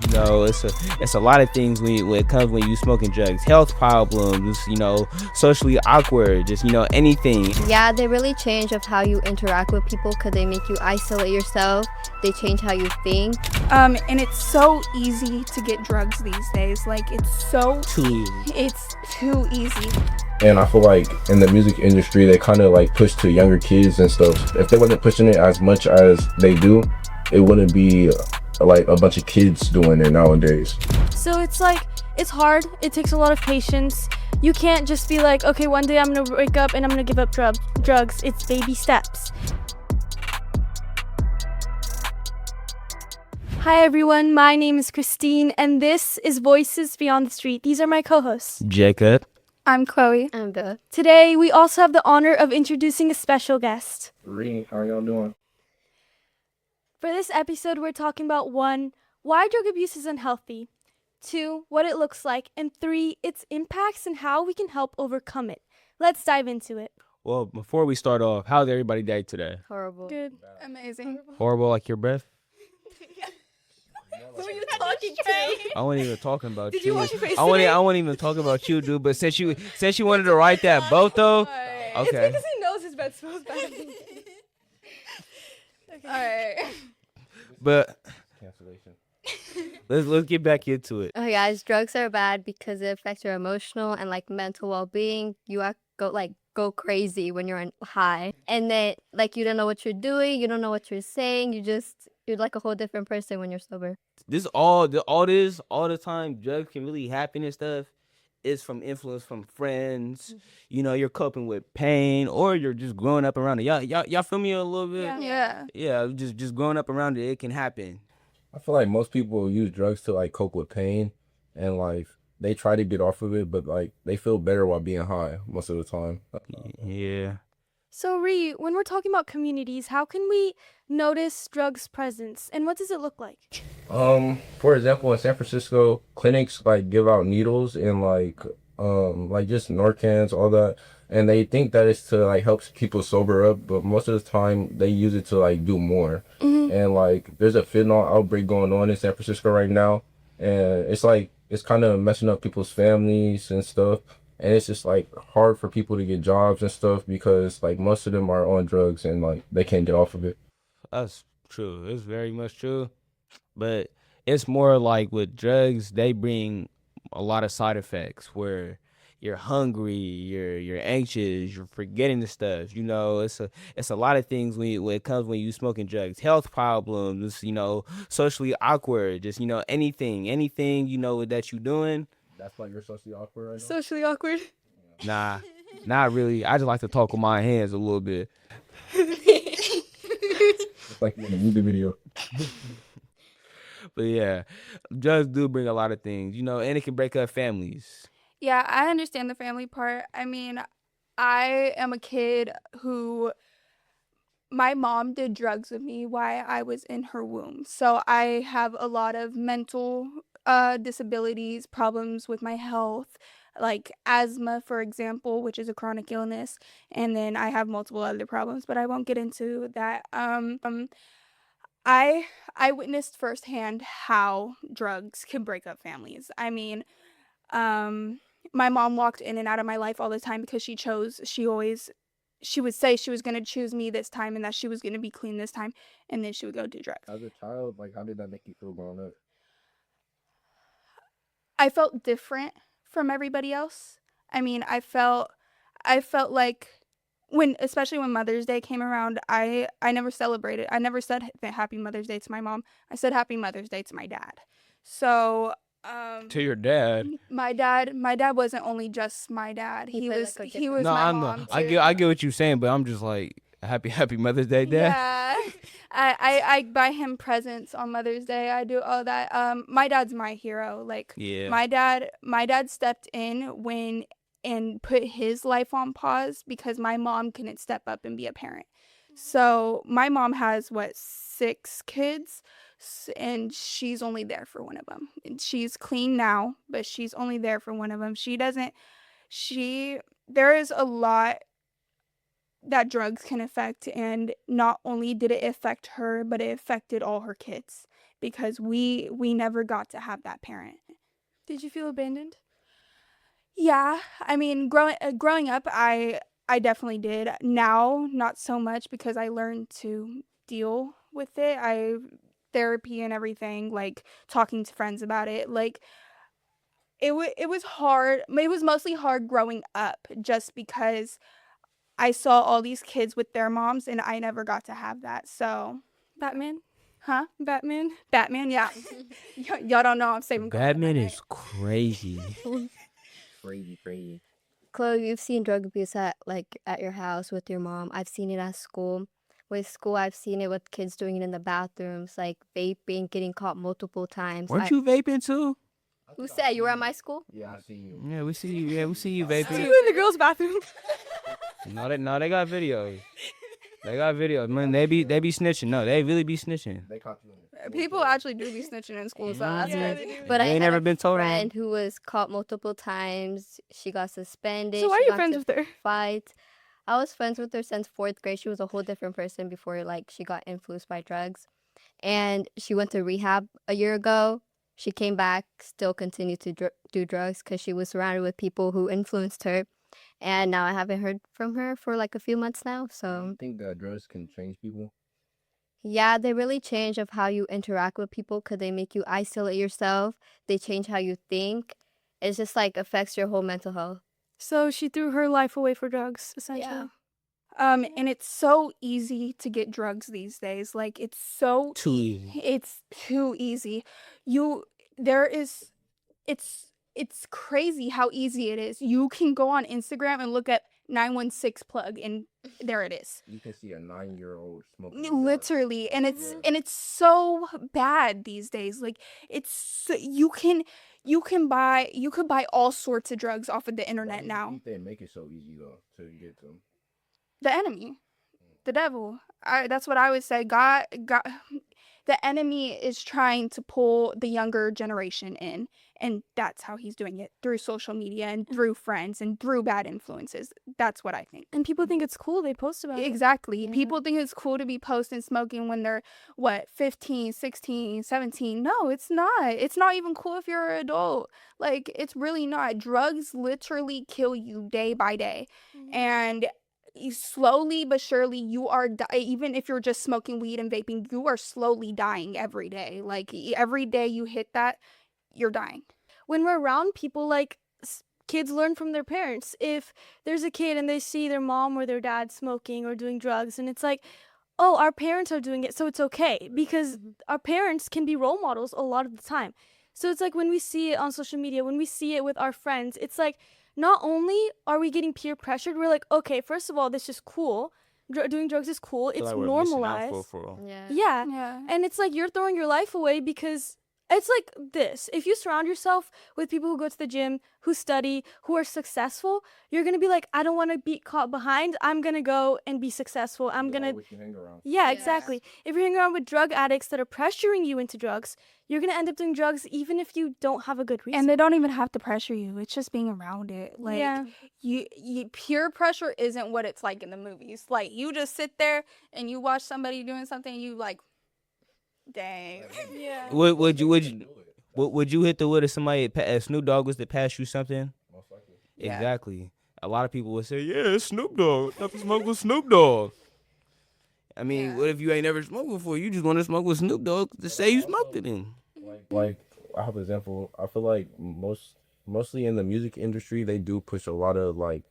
It's a lot of things when it comes when you smoking drugs, health problems, socially awkward, just anything. Yeah, they really change of how you interact with people because they make you isolate yourself. They change how you think. And it's so easy to get drugs these days. Like, it's Too easy. it's too easy. And I feel like in the music industry, they kind of like push to younger kids and stuff. If they wasn't pushing it as much as they do, it wouldn't be like a bunch of kids doing it nowadays. So it's like, it's hard. It takes a lot of patience. You can't just be like, okay, one day I'm going to wake up and I'm going to give up drugs. It's baby steps. Hi everyone, my name is Christine and this is Voices Beyond the Street. These are my co-hosts. Jacob. I'm Chloe. And Today we also have the honor of introducing a special guest. Ree, how y'all doing? For this episode, we're talking about 1, why drug abuse is unhealthy, 2, what it looks like, and 3, its impacts and how we can help overcome it. Let's dive into it. Well, before we start off, how's everybody day today? horrible. Good. Amazing. Horrible like your breath? Who are you talking to? I wasn't even talking about Did you. you wash your face I wasn't today? even talking about you, dude. But since you wanted to write that both though, It's okay. because he knows his breath smells bad. Alright. But Cancellation. let's get back into it. Oh, guys, drugs are bad because it affects your emotional and mental well-being. You go crazy when you're on high, and then you don't know what you're doing. You don't know what you're saying. You're like a whole different person when you're sober. This all the time. Drugs can really happen and stuff. It's from influence from friends. You're coping with pain, or you're just growing up around it. Y'all feel me a little bit? Yeah. Yeah, just growing up around it, it can happen. I feel like most people use drugs to like cope with pain, and like they try to get off of it, but like they feel better while being high most of the time. Yeah. So, Ree, when we're talking about communities, how can we notice drugs' presence, and what does it look like? For example, in San Francisco, clinics like give out needles and like just Narcans, all that, and they think that it's to like help people sober up, but most of the time they use it to like do more. And like there's a fentanyl outbreak going on in San Francisco right now, and it's kind of messing up people's families and stuff. And it's just like hard for people to get jobs and stuff because like most of them are on drugs and like they can't get off of it. That's true. It's very much true. But it's more like with drugs, they bring a lot of side effects where you're hungry, you're anxious, you're forgetting the stuff. It's a lot of things when it comes when you smoking drugs, health problems, socially awkward, just anything that you doing. That's why you're socially awkward right now? Socially awkward. Nah, not really. I just like to talk with my hands a little bit. It's like in a movie video. But yeah, drugs do bring a lot of things, and it can break up families. Yeah, I understand the family part. I mean, I am a kid who my mom did drugs with me while I was in her womb. So I have a lot of mental disabilities, problems with my health, like asthma, for example, which is a chronic illness. And then I have multiple other problems, but I won't get into that. I witnessed firsthand how drugs can break up families. I mean, my mom walked in and out of my life all the time because she would say she was going to choose me this time and that she was going to be clean this time, and then she would go do drugs. As a child, like how did that make you feel growing up? I felt different from everybody else. I mean, I felt like especially when Mother's Day came around, I never celebrated. I never said Happy Mother's Day to my mom. I said Happy Mother's Day to my dad. So, To your dad. my dad wasn't only just my dad. He played, was like, a he was No, my I mom know. too. I get what you're saying, but I'm just like happy Mother's Day, Dad. Yeah. I buy him presents on Mother's Day. I do all that. My dad's my hero. Like, Yeah. my dad stepped in and put his life on pause because my mom couldn't step up and be a parent. So my mom has 6 kids, and she's only there for one of them. And she's clean now, but she's only there for one of them. There is a lot that drugs can affect, and not only did it affect her, but it affected all her kids because we never got to have that parent. Did you feel abandoned? Yeah, I mean, growing up, I definitely did. Now, not so much because I learned to deal with it. I therapy and everything, like talking to friends about it. Like it was hard. It was mostly hard growing up just because I saw all these kids with their moms and I never got to have that. So, Batman? huh? Batman? Batman, yeah. Y'all don't know I'm saving Batman is crazy. Crazy. Chloe, you've seen drug abuse at your house with your mom. I've seen it at school. With school, I've seen it with kids doing it in the bathrooms, like vaping, getting caught multiple times. Weren't you vaping too? Who said you were at my school? Yeah, I see you. Yeah, we see you. Yeah, we see you See vaping. you in the girls' bathroom. No, they got videos. They got videos. Man, they be snitching. No, they really be snitching. They caught you in it. People actually do be snitching in school, so that's Yeah, crazy. they do. But I You ain't had never a been told on? friend who was caught multiple times. She got suspended. So why are she you got friends to with her? fight. I was friends with her since 4th grade. She was a whole different person before like she got influenced by drugs. And she went to rehab a year ago. She came back, still continued to do drugs because she was surrounded with people who influenced her. And now I haven't heard from her for like a few months now. So You think that drugs can change people? yeah, they really change of how you interact with people because they make you isolate yourself. They change how you think. It's just like affects your whole mental health. So she threw her life away for drugs, essentially. And it's so easy to get drugs these days. Like it's so Too easy. It's too easy. There is it's crazy how easy it is. You can go on Instagram and look at 916 plug and there it is. You can see a 9-year-old smoking. Literally, and it's so bad these days. Like you could buy all sorts of drugs off of the internet now. They make it so easy though to get them. The enemy, the devil. That's what I would say. God, the enemy is trying to pull the younger generation in, and that's how he's doing it, through social media and through friends and through bad influences. That's what I think. And people think it's cool. They post about it. Exactly. Yeah. People think it's cool to be posting smoking when they're 15, 16, 17. No, it's not. It's not even cool if you're an adult. Like it's really not. Drugs literally kill you day by day. And slowly but surely you are even if you're just smoking weed and vaping, you are slowly dying every day. Like every day you hit that, you're dying. When we're around people, like kids learn from their parents. If there's a kid and they see their mom or their dad smoking or doing drugs, and it's like, oh, our parents are doing it, so it's okay, because our parents can be role models a lot of the time. So it's like when we see it on social media, when we see it with our friends, it's like not only are we getting peer pressured, we're like, okay, first of all, this is cool. Doing drugs is cool. Feel It's like we're missing out normalized. for Yeah. Yeah. Yeah. And it's like you're throwing your life away because it's like this. If you surround yourself with people who go to the gym, who study, who are successful, you're going to be like, I don't want to be caught behind. I'm going to go and be successful. I'm going to. hang around. Yeah, Yeah. exactly. If you're hanging around with drug addicts that are pressuring you into drugs, you're going to end up doing drugs even if you don't have a good reason. And they don't even have to pressure you. It's just being around it. Like Yeah. you peer pressure isn't what it's like in the movies. Like you just sit there and you watch somebody doing something and you like, dang. Yeah. Would you hit the wood if somebody if Snoop Dogg was to pass you something? Most likely. Yeah. Exactly. A lot of people would say, "Yeah, it's Snoop Dogg. Nothing smoke with Snoop Dogg." I mean, Yeah. what if you ain't never smoked before? You just want to smoke with Snoop Dogg to say you smoked with him. Like I have an example. I feel like mostly in the music industry, they do push a lot of like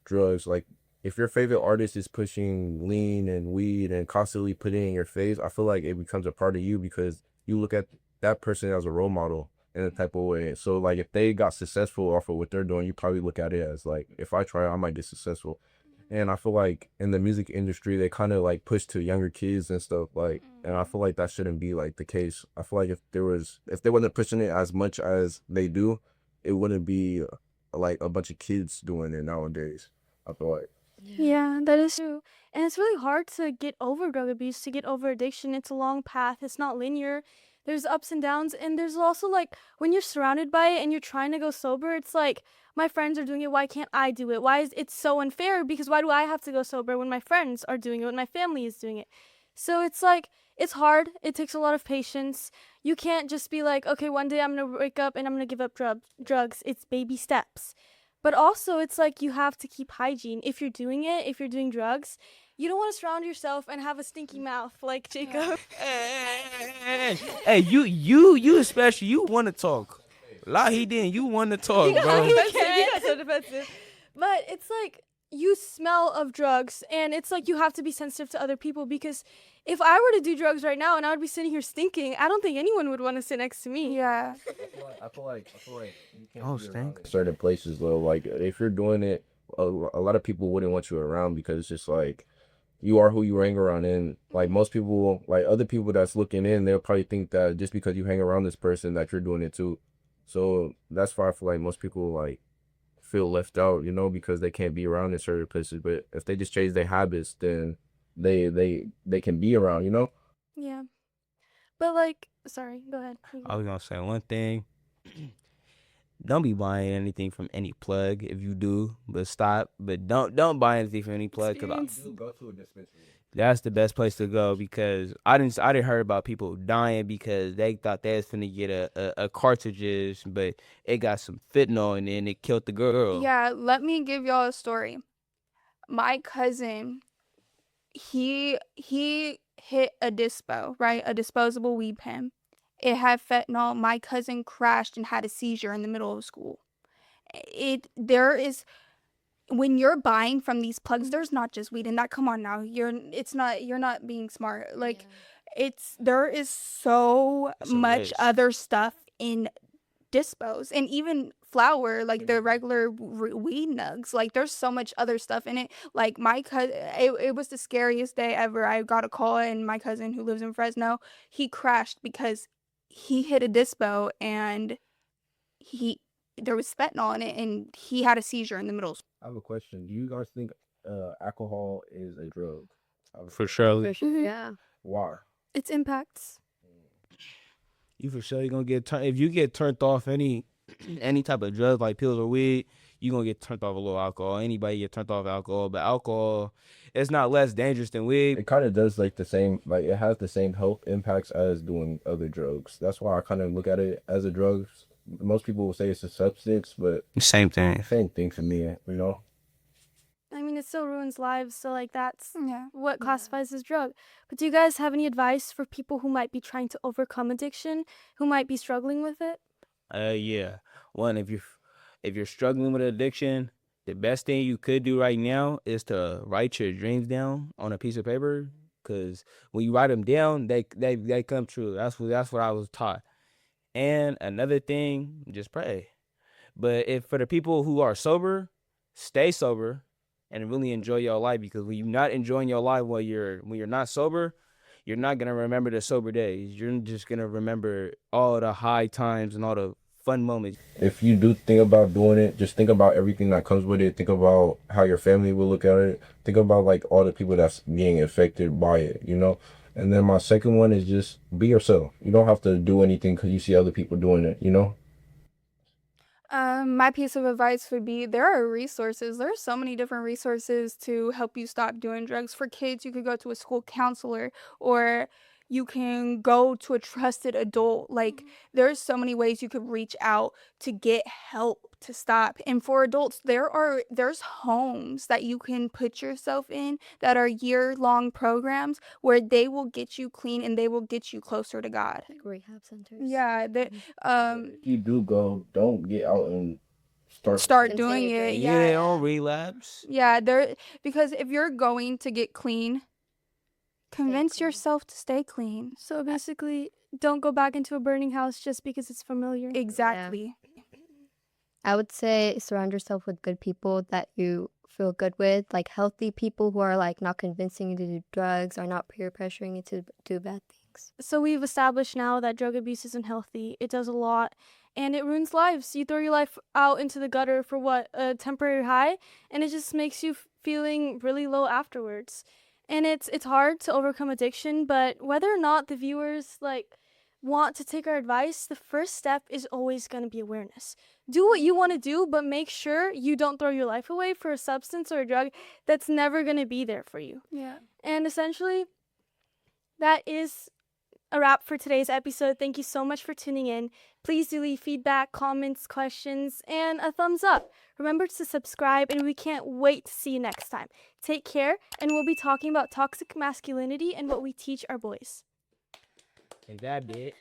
drugs. Like if your favorite artist is pushing lean and weed and constantly putting it in your face, I feel like it becomes a part of you because you look at that person as a role model in a type of way. So like if they got successful off of what they're doing, you probably look at it as like, if I try, I might get successful. And I feel like in the music industry, they kind of like push to younger kids and stuff like, and I feel like that shouldn't be like the case. I feel like if they wasn't pushing it as much as they do, it wouldn't be like a bunch of kids doing it nowadays. I feel like. Yeah, that is true. And it's really hard to get over drug abuse, to get over addiction. It's a long path. It's not linear. There's ups and downs. And there's also like when you're surrounded by it and you're trying to go sober, it's like my friends are doing it. Why can't I do it? Why is it so unfair? Because why do I have to go sober when my friends are doing it, when my family is doing it? So it's like, it's hard. It takes a lot of patience. You can't just be like, okay, one day I'm going to wake up and I'm going to give up drugs. It's baby steps. But also, it's like you have to keep hygiene. If you're doing it, if you're doing drugs, you don't want to surround yourself and have a stinky mouth like Jacob. Hey, you especially, you want to talk. He didn't. You want to talk, bro. You got so defensive. But it's like you smell of drugs, and it's like you have to be sensitive to other people, because if I were to do drugs right now and I would be sitting here stinking, I don't think anyone would want to sit next to me. Yeah. I feel like you can't Oh, be around stink. in certain places though. Like if you're doing it, a lot of people wouldn't want you around because it's just like you are who you hang around. And like most people, like other people that's looking in, they'll probably think that just because you hang around this person that you're doing it too. So that's why I feel like most people like feel left out, you know, because they can't be around in certain places. But if they just change their habits, then they can be around, you know. Yeah. But like, sorry, go ahead. I was gonna say one thing. Don't be buying anything from any plug. If you do, but stop. But don't buy anything from any plug, because Experience. Go to a dispensary. that's the best place to go. Because I didn't heard about people dying because they thought they was finna get a cartridges, but it got some fentanyl in it and it killed the girl. Yeah, let me give y'all a story. My cousin, he hit a dispo, right? A disposable weed pen. It had fentanyl. My cousin crashed and had a seizure in the middle of school. There is, when you're buying from these plugs, there's not just weed in that. Come on now. You're not being smart. Like there is so That's a much risk. other stuff in dispos, and even flour, like the regular weed nugs, like there's so much other stuff in it. Like my cousin, it was the scariest day ever. I got a call, and my cousin who lives in Fresno, he crashed because he hit a dispo and there was fentanyl in it, and he had a seizure in the middle. I have a question. Do you guys think alcohol is a drug? For sure. For sure. Mhm. Yeah. Why? Its impacts. You for sure, you're gonna get turned. If you get turned off any type of drug like pills or weed, you gonna get turned off a little alcohol. Anybody get turned off alcohol, but alcohol, it's not less dangerous than weed. It kind of does like the same, like it has the same health impacts as doing other drugs. That's why I kind of look at it as a drug. Most people will say it's a substance, but Same thing. same thing to me, you know? I mean, it still ruins lives, so like that's Yeah. what classifies as drug. But do you guys have any advice for people who might be trying to overcome addiction, who might be struggling with it? Yeah. One, if you're struggling with addiction, the best thing you could do right now is to write your dreams down on a piece of paper. Cause when you write them down, they come true. That's what I was taught. And another thing, just pray. But if for the people who are sober, stay sober and really enjoy your life, because when you're not enjoying your life when you're not sober, you're not gonna remember the sober days. You're just gonna remember all the high times and all the fun moments. If you do think about doing it, just think about everything that comes with it. Think about how your family will look at it. Think about like all the people that's being affected by it, you know? And then my second one is just be yourself. You don't have to do anything because you see other people doing it, you know? My piece of advice would be, there are resources. There are so many different resources to help you stop doing drugs. For kids, you could go to a school counselor, or you can go to a trusted adult. Like, there's so many ways you could reach out to get help to stop. And for adults, there's homes that you can put yourself in that are year-long programs where they will get you clean and they will get you closer to God. Like rehab centers. Yeah, If you do go, don't get out and start Continue doing it. doing Yeah. Don't relapse. Yeah, because if you're going to get clean, convince clean. yourself to stay clean. So basically, don't go back into a burning house just because it's familiar. Exactly. I would say surround yourself with good people that you feel good with, like healthy people who are like not convincing you to do drugs or not peer pressuring you to do bad things. So we've established now that drug abuse isn't healthy. It does a lot, and it ruins lives. You throw your life out into the gutter for what? A temporary high, and it just makes you feeling really low afterwards. And it's hard to overcome addiction, but whether or not the viewers like want to take our advice, the first step is always going to be awareness. Do what you want to do, but make sure you don't throw your life away for a substance or a drug that's never going to be there for you. Yeah. And essentially, that is a wrap for today's episode. Thank you so much for tuning in. Please do leave feedback, comments, questions, and a thumbs up. Remember to subscribe, and we can't wait to see you next time. Take care, and we'll be talking about toxic masculinity and what we teach our boys. And that bit.